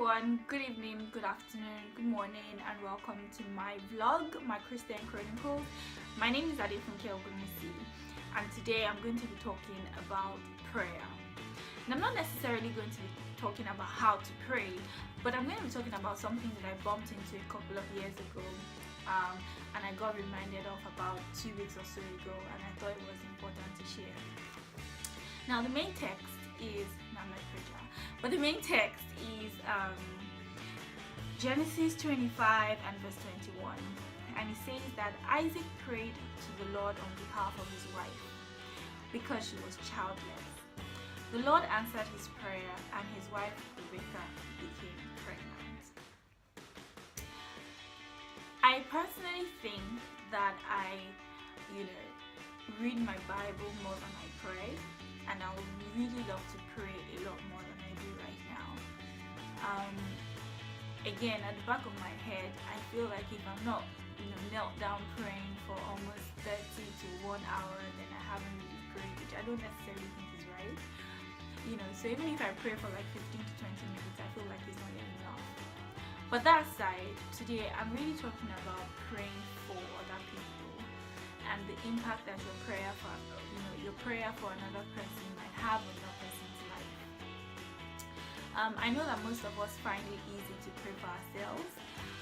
everyone, good evening, good afternoon, good morning, and welcome to my vlog, My Christian Chronicles. My name is Adefunke Ogunisi, and today I'm going to be talking about prayer. And I'm not necessarily going to be talking about how to pray, but I'm going to be talking about something that I bumped into a couple of years ago, and I got reminded of about 2 weeks or so ago, and I thought it was important to share. Now, the main text is, but the main text is Genesis 25 and verse 21, and it says that Isaac prayed to the Lord on behalf of his wife because she was childless. The Lord answered his prayer, and his wife Rebekah became pregnant. I personally think that I, read my Bible more than I pray, and I would really love to pray a lot more than I do right now. Again, at the back of my head, I feel like if I'm not, knelt down praying for almost 30 to 1 hour, then I haven't really prayed, which I don't necessarily think is right. So even if I pray for like 15 to 20 minutes, I feel like it's not enough. But that aside, today I'm really talking about praying for other people and the impact that your prayer for another person might have on that person's life. I know that most of us find it easy to pray for ourselves,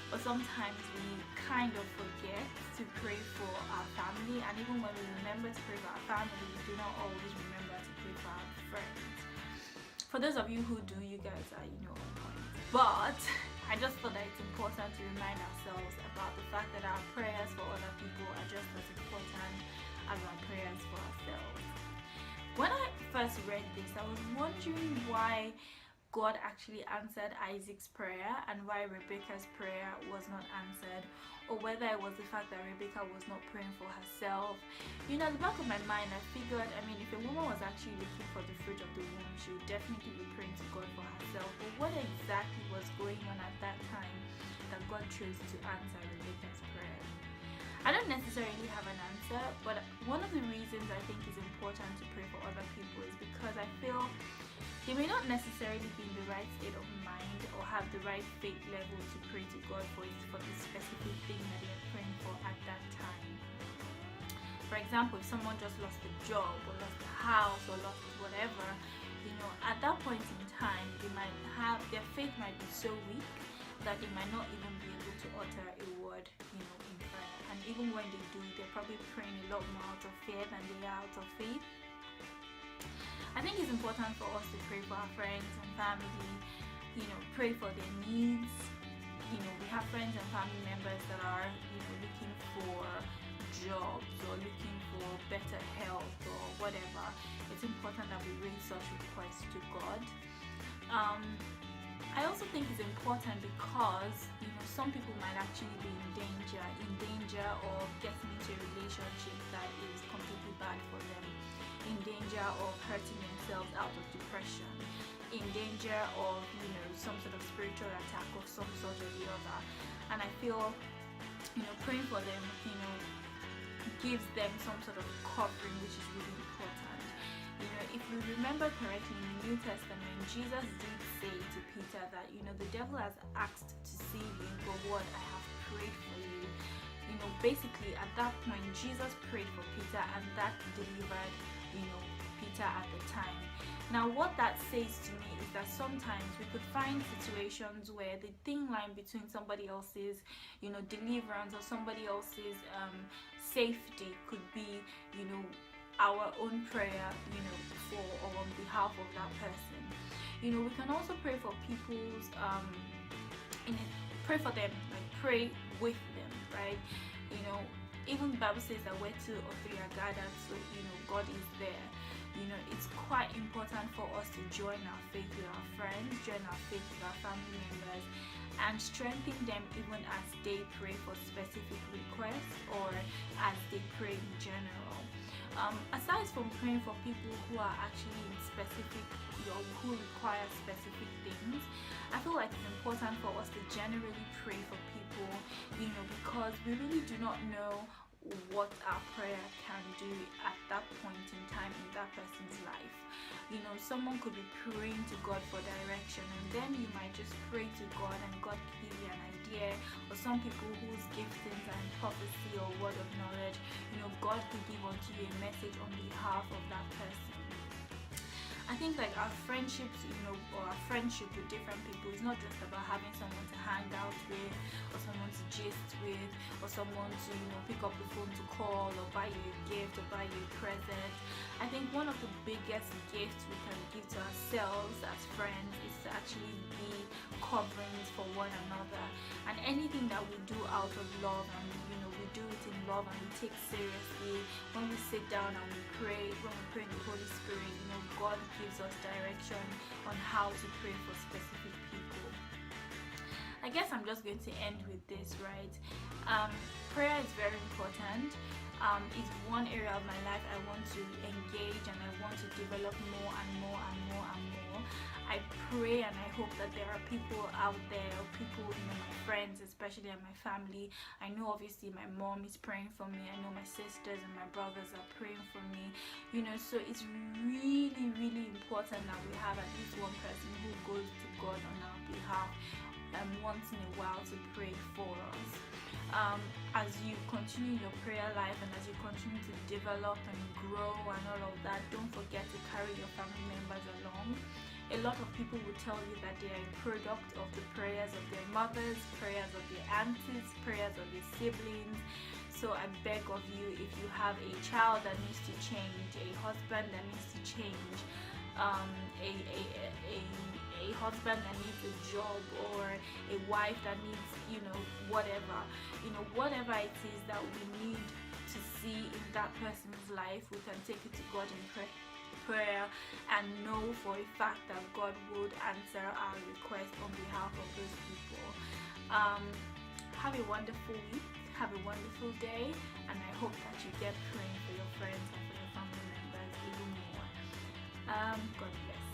but sometimes we kind of forget to pray for our family, and even when we remember to pray for our family, we do not always remember to pray for our friends. For those of you who do, you guys are on point. But I just thought that it's important to remind ourselves about the fact that our prayers for other people are just as important as our prayers for ourselves. When I first read this, I was wondering why God actually answered Isaac's prayer and why Rebekah's prayer was not answered, or whether it was the fact that Rebekah was not praying for herself. At the back of my mind, I figured, if a woman was actually looking for the fruit of the womb, she would definitely be praying to God for herself. But what exactly was going on at that time that God chose to answer Rebekah's prayer? I don't necessarily have an answer, but one of the reasons I think is important to pray for other people is because I feel they may not necessarily be in the right state of mind or have the right faith level to pray to God for the specific thing that they're praying for at that time. For example, if someone just lost a job or lost a house or lost whatever, at that point in time, their faith might be so weak that they might not even be able to utter a word, in prayer. And even when they do, they're probably praying a lot more out of fear than they are out of faith. I think it's important for us to pray for our friends and family, pray for their needs. We have friends and family members that are, looking for jobs or looking for better health or whatever. It's important that we raise such requests to God. I also think it's important because, some people might actually be in danger of getting into a relationship that is completely bad for them, in danger of hurting themselves out of depression, in danger of, some sort of spiritual attack of some sort or the other. And I feel, praying for them, gives them some sort of covering, which is really important. If we remember correctly in the New Testament, Jesus did say to Peter that, the devil has asked to see you, but what I have prayed for you. Basically at that point, Jesus prayed for Peter, and that delivered, Peter at the time. Now, what that says to me is that sometimes we could find situations where the thin line between somebody else's, deliverance or somebody else's safety could be, our own prayer, for or on behalf of that person. We can also pray for people's, pray for them, like pray with them, right? Even the Bible says that where 2 or 3 are gathered, so God is there. It's quite important for us to join our faith with our friends, join our faith with our family members, and strengthen them even as they pray for specific requests or as they pray in general. Aside from praying for people who are actually in specific or who require specific things, I feel like it's important for us to generally pray for people, because we really do not know what our prayer can do at that point in time in that person's life. You know, someone could be praying to God for direction, and then you might just pray to God and God could give you an idea. Or some people whose giftings are in prophecy or word of knowledge, you know, God could give unto you a message on behalf of that person. I think like our friendships, you know, or our friendship with different people is not just about having someone to hang out with, or someone to gist with, or someone to, you know, pick up the phone to call, or buy you a gift, or buy you a present. I think one of the biggest gifts we can give to ourselves as friends is to actually be coverings for one another. And anything that we do out of love, and you know, we do it in love and we take seriously, when we sit down and we pray, when we pray in the Holy Spirit, you know, God gives us direction on how to pray for specific people. I guess I'm just going to end with this, right? Prayer is very important. It's one area of my life I want to engage, and I want to develop more and more and more and more. I pray and I hope that there are people out there, or people, you know, my friends, especially, and my family. I know obviously my mom is praying for me. I know my sisters and my brothers are praying for me. You know, so it's really, really important that we have at least one person who goes to God on our behalf once in a while to pray for us. As you continue your prayer life and as you continue to develop and grow and all of that, don't forget to carry your family members along. A lot of people will tell you that they are a product of the prayers of their mothers, prayers of their aunties, prayers of their siblings. So I beg of you, if you have a child that needs to change, a husband that needs to change, a husband that needs a job, or a wife that needs, you know, whatever it is that we need to see in that person's life, we can take it to God in prayer and know for a fact that God would answer our request on behalf of those people. Have a wonderful week, have a wonderful day, and I hope that you get praying for your friends and for your family members even more. God bless.